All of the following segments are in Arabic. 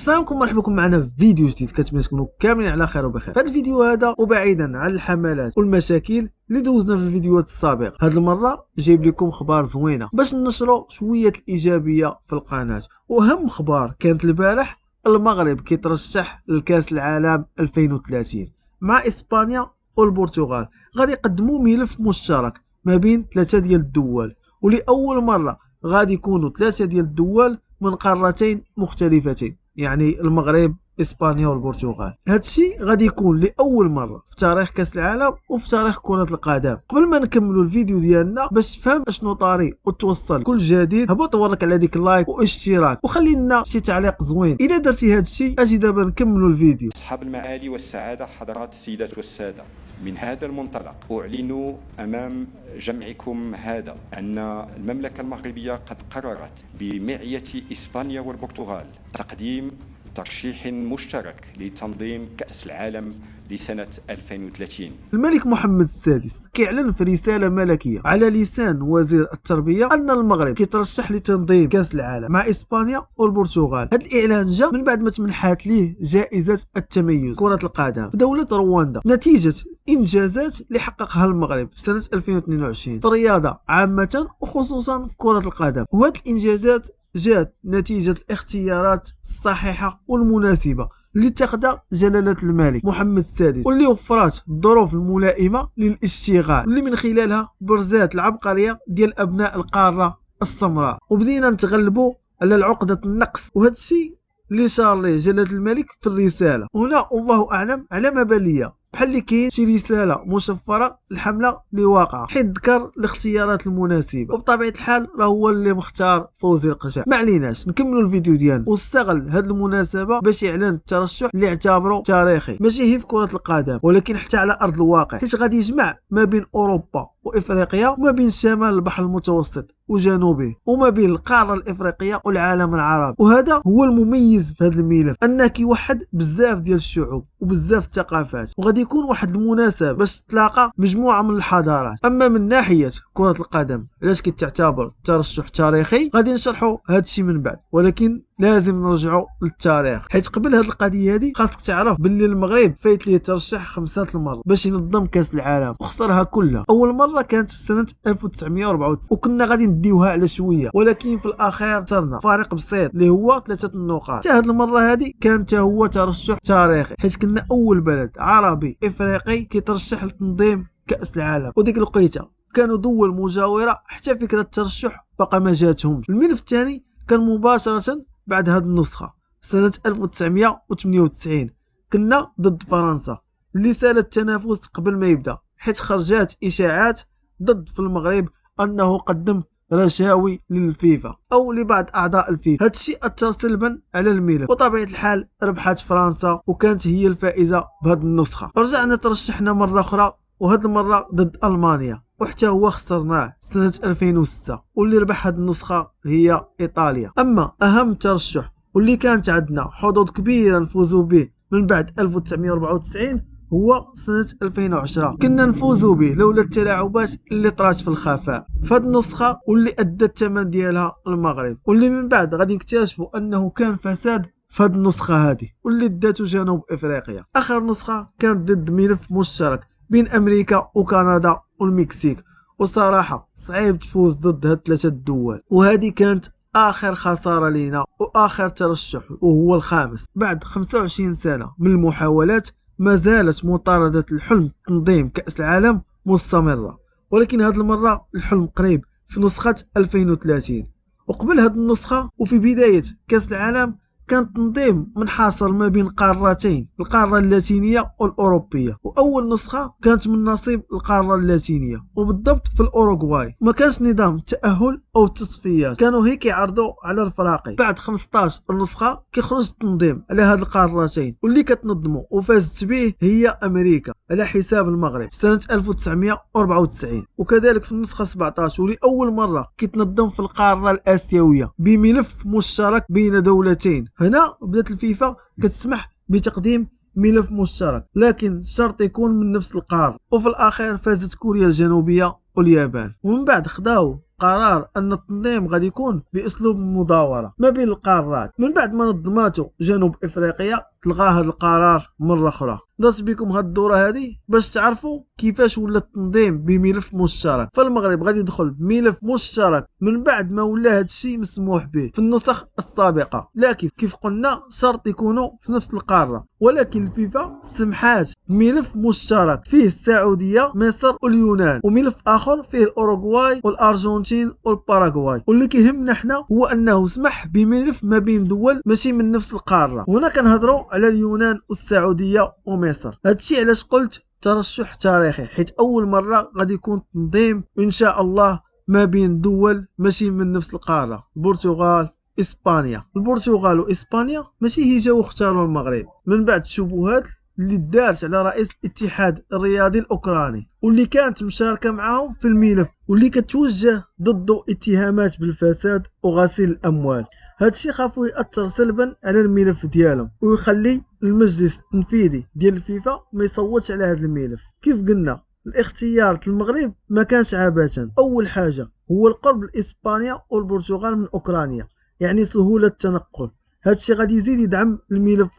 السلام عليكم ومرحبا بكم معنا في فيديو جديد. كنتمنى تكونوا كاملين على خير وبخير. في هذا الفيديو هذا وبعيدا عن الحملات والمشاكل اللي دوزنا في الفيديوهات السابقه، هذه المره جايب لكم خبار زوينه باش ننشروا شويه الايجابيه في القناه. واهم خبار كانت البارح، المغرب كيترشح لكاس العالم 2030 مع اسبانيا والبرتغال. غادي يقدموا ملف مشترك ما بين ثلاثه ديال الدول، ولاول مره غادي يكونوا ثلاثه ديال الدول من قارتين مختلفتين، يعني المغرب اسبانيا والبرتغال. هذا الشيء غادي يكون لاول مره في تاريخ كاس العالم وفي تاريخ كره القدم. قبل ما نكملوا الفيديو ديالنا باش تفهم اشنو طاري وتوصل كل جديد، هبط ورك على ديك اللايك واشتراك وخلي لنا شي تعليق زوين اذا درتي هذا الشيء. اجي دابا نكملوا الفيديو. اصحاب المعالي والسعاده، حضرات السيدات والساده، من هذا المنطلق أعلن أمام جمعكم هذا أن المملكة المغربية قد قررت بمعية إسبانيا والبرتغال تقديم ترشيح مشترك لتنظيم كأس العالم لسنة 2030. الملك محمد السادس كيعلن في رسالة ملكية على لسان وزير التربية أن المغرب كيترشح لتنظيم كأس العالم مع إسبانيا والبرتغال. هذا الإعلان جاء من بعد ما تمنحات ليه جائزة التميز كرة القدم في دولة رواندا نتيجة إنجازات اللي حققها المغرب في سنة 2022 في الرياضة عامة وخصوصا في كرة القدم. وهذه الإنجازات جات نتيجة الاختيارات الصحيحة والمناسبة اللي اتخذها جلالة الملك محمد السادس، واللي وفرات الظروف الملائمة للاشتغال، واللي من خلالها برزات العبقرية ديال أبناء القارة السمراء، وبدينا نتغلبوا على العقدة النقص. وهذا الشيء اللي شار ليه جلالة الملك في الرسالة. هنا والله أعلم على ما بالية بحال اللي كاين شي رساله مشفره الحمله اللي واقعه، حيت ذكر الاختيارات المناسبه، وبطبيعه الحال راه هو اللي مختار فوزي القجع. ما عليناش، نكملوا الفيديو ديالنا. واستغل هذه المناسبه باش يعلن الترشح اللي اعتبره تاريخي، ماشي هي في كره القدم ولكن حتى على ارض الواقع، حيت غادي يجمع ما بين اوروبا وافريقيا، وما بين شمال البحر المتوسط وجنوبه، وما بين القاره الافريقيه والعالم العربي. وهذا هو المميز في هذا الملف، انه كيوحد بزاف ديال الشعوب وبزاف الثقافات، وغادي يكون واحد المناسبه باش تلاقى مجموعه من الحضارات. اما من ناحيه كره القدم علاش كتعتبر ترشح تاريخي، غادي نشرحوا هذا الشيء من بعد، ولكن لازم نرجعوا للتاريخ، حيت قبل هذه القضيه هذه خاصك تعرف باللي المغرب فايت ليه ترشح 5 المرات باش ينظم كاس العالم وخسرها كلها. اول مره كانت في سنه 1994 وكنا غادي نديوها على شويه، ولكن في الاخير صرنا فارق بسيط اللي هو 3 النقاط. حتى هذه المره هذه كان هو ترشح تاريخي، حيت كنا اول بلد عربي افريقي كيترشح لتنظيم كاس العالم. وديك الوقيته كانوا دول مجاوره حتى فكره الترشح بقى ما جاتهمش. الملف الثاني كان مباشره بعد هذه النسخه سنه 1998 كنا ضد فرنسا اللي سالت التنافس قبل ما يبدا، حيت خرجات اشاعات ضد في المغرب انه قدم رشاوي للفيفا او لبعض اعضاء الفيفا. هذا الشيء اثر سلبا على الملف، وطبيعه الحال ربحت فرنسا وكانت هي الفائزه بهذه النسخه. رجعنا ترشحنا مره اخرى، وهذه المره ضد المانيا، وحتى هو خسرناه سنه 2006، واللي ربح هذه النسخه هي ايطاليا. اما اهم ترشح واللي كانت عندنا حظوظ كبيره نفوزوا به من بعد 1994 هو سنة 2010. كنا نفوزوا به لولا التلاعبات اللي طرات في الخفاء في هذه النسخة، واللي أدى الثمن ديالها المغرب، واللي من بعد غادي نكتشفوا أنه كان فساد في هذه النسخة هذه واللي داتو جنوب إفريقيا. آخر نسخة كانت ضد ملف مشترك بين أمريكا وكندا والمكسيك، وصراحة صعيب تفوز ضد هاد 3 الدول، وهذه كانت آخر خسارة لينا وآخر ترشح، وهو الخامس. بعد 25 سنة من المحاولات ما زالت مطاردة الحلم تنظيم كأس العالم مستمرة، ولكن هذه المرة الحلم قريب في نسخة 2030. وقبل هذه النسخة وفي بداية كأس العالم كان التنظيم منحصر ما بين قارتين، القارة اللاتينية والأوروبية، وأول نسخة كانت من نصيب القارة اللاتينية وبالضبط في الأوروغواي. ما كانش نظام التأهل أو التصفيات، كانوا هيك يعرضوا على الفراقي. بعد 15 نسخة كيخرج التنظيم على هاد القارتين، واللي كتنظموا وفازت به هي أمريكا على حساب المغرب سنة 1994. وكذلك في النسخة 17 ولأول مرة كيتنظم في القارة الآسيوية بملف مشترك بين دولتين. هنا بدات الفيفا كتسمح بتقديم ملف مشترك، لكن شرط يكون من نفس القارة. وفي الأخير فازت كوريا الجنوبية واليابان. ومن بعد خداو قرار ان التنظيم غادي يكون باسلوب مداوره ما بين القارات. من بعد ما نظماتو جنوب افريقيا تلغى هذا القرار مره اخرى. درت بكم هاد الدوره هذه باش تعرفوا كيفاش ولا التنظيم بملف مشترك. فالمغرب غادي يدخل بملف مشترك من بعد ما ولا هذا الشيء مسموح به في النسخ السابقه، لكن كيف قلنا شرط يكونوا في نفس القاره. ولكن الفيفا سمحات بملف مشترك فيه السعوديه، مصر واليونان، وملف اخر فيه الاوروغواي والارجنتين والباراغواي. واللي كيهمنا حنا هو انه سمح بملف ما بين دول ماشي من نفس القاره. هنا كنهضروا على اليونان والسعوديه ومصر. هادشي علاش قلت ترشح تاريخي، حيت اول مره غادي يكون تنظيم ان شاء الله ما بين دول ماشي من نفس القاره. البرتغال، اسبانيا. البرتغال واسبانيا ماشي هي جاو اختاروا المغرب من بعد الشبهات اللي دارت على رئيس الاتحاد الرياضي الاوكراني، واللي كانت مشاركه معاهم في الملف، واللي كتوجه ضده اتهامات بالفساد وغسيل الاموال. هادشي خافوا ياثر سلبا على الملف ديالهم ويخلي المجلس التنفيذي ديال الفيفا ما يصوتش على هذا الملف. كيف قلنا الاختيار المغرب ما كانش عبثا. اول حاجه هو القرب لاسبانيا والبرتغال من اوكرانيا، يعني سهوله التنقل. هادشي غادي يزيد يدعم الملف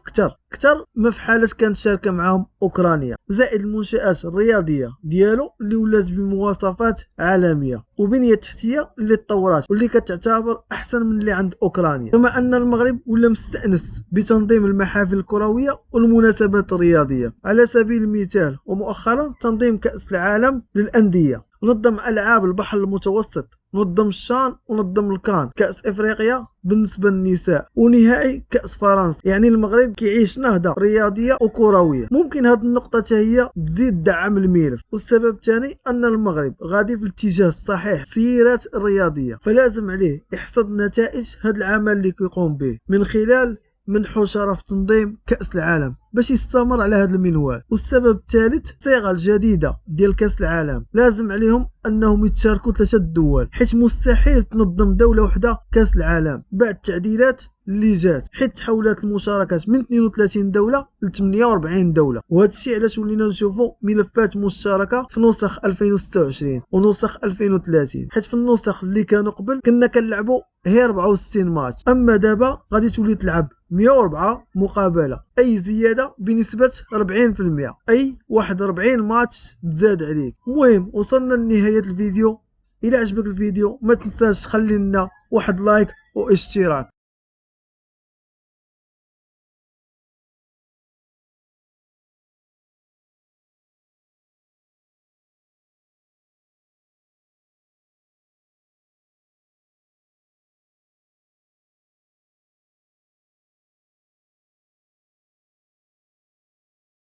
كتر ما في حاله كانت شاركه معاهم اوكرانيا، زائد المنشآت الرياضيه ديالو اللي ولات بمواصفات عالميه وبنيه تحتيه اللي تطورات واللي كتعتبر احسن من اللي عند اوكرانيا. كما ان المغرب ولا مستأنس بتنظيم المحافل الكرويه والمناسبات الرياضيه. على سبيل المثال ومؤخرا تنظيم كأس العالم للأندية، نظم ألعاب البحر المتوسط، نظم الشان ونظم الكان، كأس افريقيا بالنسبه للنساء، ونهائي كأس فرنسا. يعني المغرب كيعيش نهضه رياضيه وكرويه. ممكن هذه النقطه هي تزيد دعم الملف. والسبب الثاني ان المغرب غادي في الاتجاه الصحيح السيرات الرياضيه، فلازم عليه يحصد نتائج هذا العمل اللي كيقوم به من خلال منحو شرف تنظيم كأس العالم باش يستمر على هذا المنوال. والسبب الثالث الصيغه الجديده ديال كأس العالم، لازم عليهم انهم يتشاركوا 3 دول، حيت مستحيل تنظم دوله واحده كأس العالم بعد التعديلات اللي جات، حيت تحولات المشاركات من 32 دوله ل 48 دوله. وهذا الشيء علاش ولينا نشوفوا ملفات مشتركه في نسخ 2026 ونسخ 2030، حيت في النسخ اللي كانوا قبل كنا كنلعبوا هي 64 ماتش، اما دابا غادي تولي تلعب 104 مقابله، اي زياده بنسبه 40%، اي 41 ماتش تزاد عليك. المهم وصلنا لنهايه الفيديو. الى عجبك الفيديو ما تنساش تخلي لنا واحد لايك واشتراك.